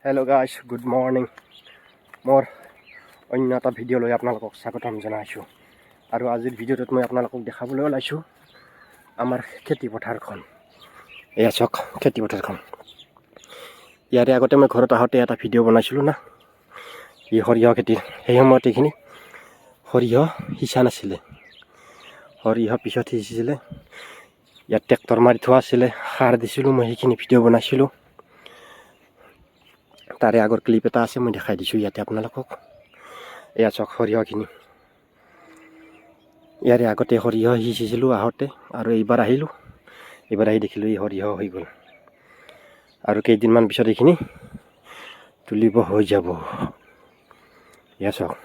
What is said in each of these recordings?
Hello' guys, good morning. মোৰ অন্য এটা ভিডিঅ' লৈ আপোনালোকক স্বাগতম জনাইছোঁ। আৰু আজিৰ ভিডিঅ'টোত মই আপোনালোকক দেখাবলৈ ওলাইছোঁ আমাৰ খেতিপথাৰখন। এয়া চাওক খেতিপথাৰখন। ইয়াৰে আগতে মই ঘৰত আহোঁতে এটা ভিডিঅ' বনাইছিলোঁ না, এই সৰিয়হ খেতিৰ। সেই সময়ত এইখিনি সৰিয়হ সিঁচা নাছিলে, সৰিয়হ পিছত সিঁচিছিলে। ইয়াত ট্ৰেক্টৰ মাৰি থোৱা আছিলে, সাৰ দিছিলোঁ, মই সেইখিনি ভিডিঅ' বনাইছিলোঁ। তাৰে আগৰ ক্লিপ এটা আছে, মই দেখাই দিছোঁ ইয়াতে আপোনালোকক। এয়া চাওক সৰিয়হখিনি। ইয়াৰে আগতে সৰিয়হ সিঁচিছিলোঁ আহোঁতে, আৰু এইবাৰ আহিলোঁ, এইবাৰ আহি দেখিলোঁ এই সৰিয়হ হৈ গ'ল। আৰু কেইদিনমান পিছত এইখিনি তুলিব হৈ যাব। এয়া চাওক।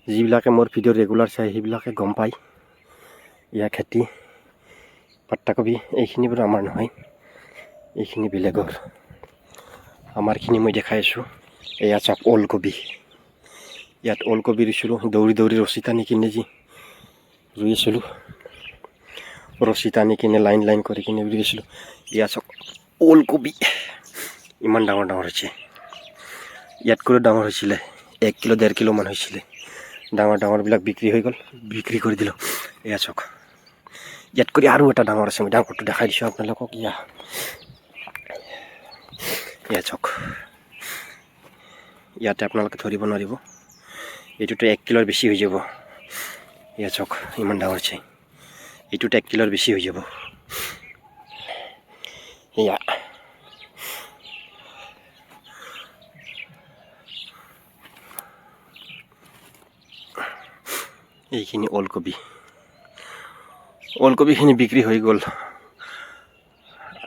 যিবিলাকে মোৰ ভিডিঅ' ৰেগুলাৰ চাই সেইবিলাকে গম পায় এয়া খেতি। পাত্তাকবি এইখিনি বাৰু আমাৰ নহয়, এইখিনি বেলেগৰ। আমাৰখিনি মই দেখাই আছোঁ। এয়া চাওক ওলকবি। ইয়াত ওলকবি ৰুইছিলোঁ, দৌৰি দৌৰি ৰছী টানি কিনে যি ৰুই আছিলোঁ, ৰছী টানি কিনে লাইন লাইন কৰি কিনে ৰুই আছিলোঁ। এয়া চাওক ওলকবি ইমান ডাঙৰ ডাঙৰ হৈছে। ইয়াতকৈও ডাঙৰ হৈছিলে, 1 কিলো 1.5 কিলোমান হৈছিলে। ডাঙৰ ডাঙৰবিলাক বিক্ৰী হৈ গ'ল, বিক্ৰী কৰি দিলোঁ। এয়া চাওক ইয়াত কৰি আৰু এটা ডাঙৰ আছে, মই ডাঙৰটো দেখাই দিছোঁ আপোনালোকক। এয়া চাওক, ইয়াতে আপোনালোকে ধৰিব নোৱাৰিব, এইটোতো 1 কিলোৰ বেছি হৈ যাব। এয়া চাওক ইমান ডাঙৰ আছে, এইটোতো 1 কিলোৰ বেছি হৈ যাব। এয়া এইখিনি ওলকবি, ওলকবিখিনি বিক্ৰী হৈ গ'ল,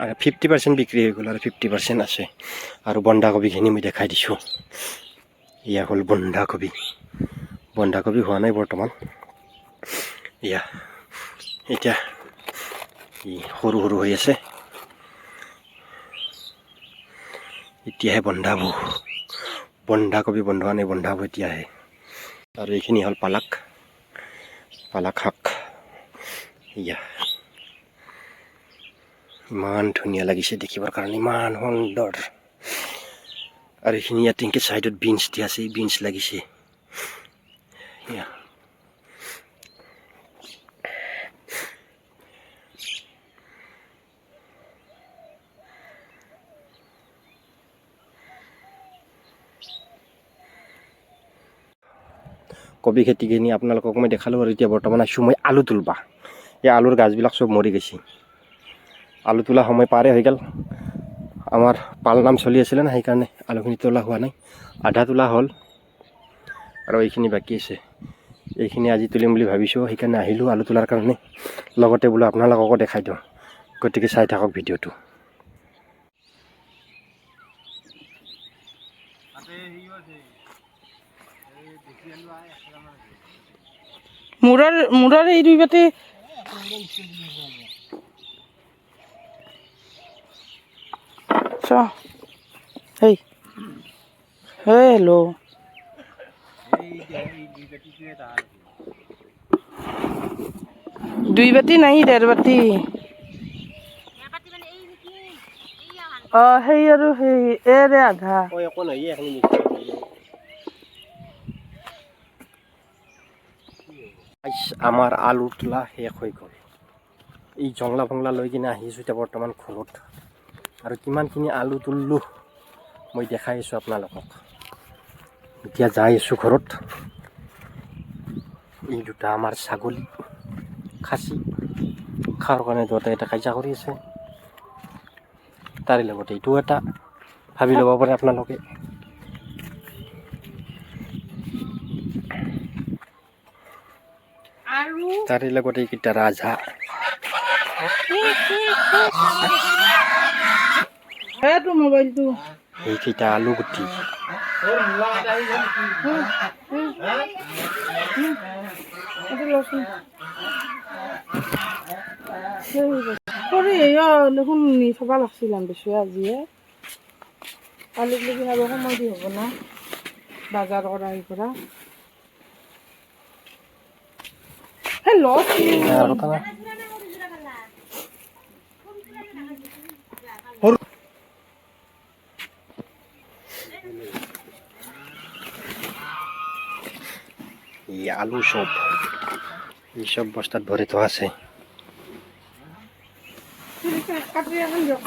আৰু 50% বিক্ৰী হৈ গ'ল, আৰু 50% আছে। আৰু বন্ধাকবিখিনি মই দেখাই দিছোঁ। এয়া হ'ল বন্ধাকবি। বন্ধাকবি হোৱা নাই বৰ্তমান, এয়া এতিয়া সৰু সৰু হৈ আছে, এতিয়াহে বন্ধাব। বন্ধাকবি বন্ধোৱা নাই, বন্ধাব এতিয়াহে। আৰু এইখিনি হ'ল পালাক, পালাক শাক। এয়া ইমান ধুনীয়া লাগিছে দেখিবৰ কাৰণে, ইমান সুন্দৰ। আৰু এইখিনি ইয়াত এনেকৈ ছাইডত বিনছ দিয়া আছে, বিনছ লাগিছে। এয়া কবি খেতিখিনি আপোনালোকক মই দেখালোঁ। আৰু এতিয়া বৰ্তমান আছোঁ মই আলু তুলবা। এই আলুৰ গাছবিলাক চব মৰি গৈছে, আলু তোলা সময় পাৰে হৈ গ'ল। আমাৰ পাল নাম চলি আছিলে না, সেইকাৰণে আলুখিনি তোলা হোৱা নাই। আধা তোলা হ'ল আৰু এইখিনি বাকী আছে। এইখিনি আজি তুলিম বুলি ভাবিছোঁ, সেইকাৰণে আহিলোঁ আলু তোলাৰ কাৰণে। লগতে বোলো আপোনালোককো দেখাই দিওঁ, গতিকে চাই থাকক ভিডিঅ'টো। মূৰৰ এই দুই বাটি হেই হেল্ল' দুই বাটি নাই, 1.5 বাটি। সেই আৰু সেই এৰে আধা। আমাৰ আলু তোলা শেষ হৈ গ'ল। এই জংলা ভংলা লৈ কিনে আহিছোঁ এতিয়া বৰ্তমান ঘৰত। আৰু কিমানখিনি আলু তুলিলোঁ মই দেখাই আছোঁ আপোনালোকক। এতিয়া যাই আছোঁ ঘৰত। এই দুটা আমাৰ ছাগলী খাচী খাৰ কাৰণে দুটা এটা কাজিয়া কৰি আছে। তাৰে লগতে এইটো এটা ভাবি ল'ব পাৰে আপোনালোকে। তাৰে লগতে এইকেইটা ৰাজহাঁহ। সেইটো মোবাইলটো এইকেইটা আলু গুটি। দেখোন নি থব লাগছিল বেছি আজিয়ে। কালি লৈকে আৰু সময় দি হ'ব না বজাৰ কৰা এই কৰা। কথা নাই। আলু সব এইসব বস্তাত ভৰে তো আছে। কাটি এখন দিয়ক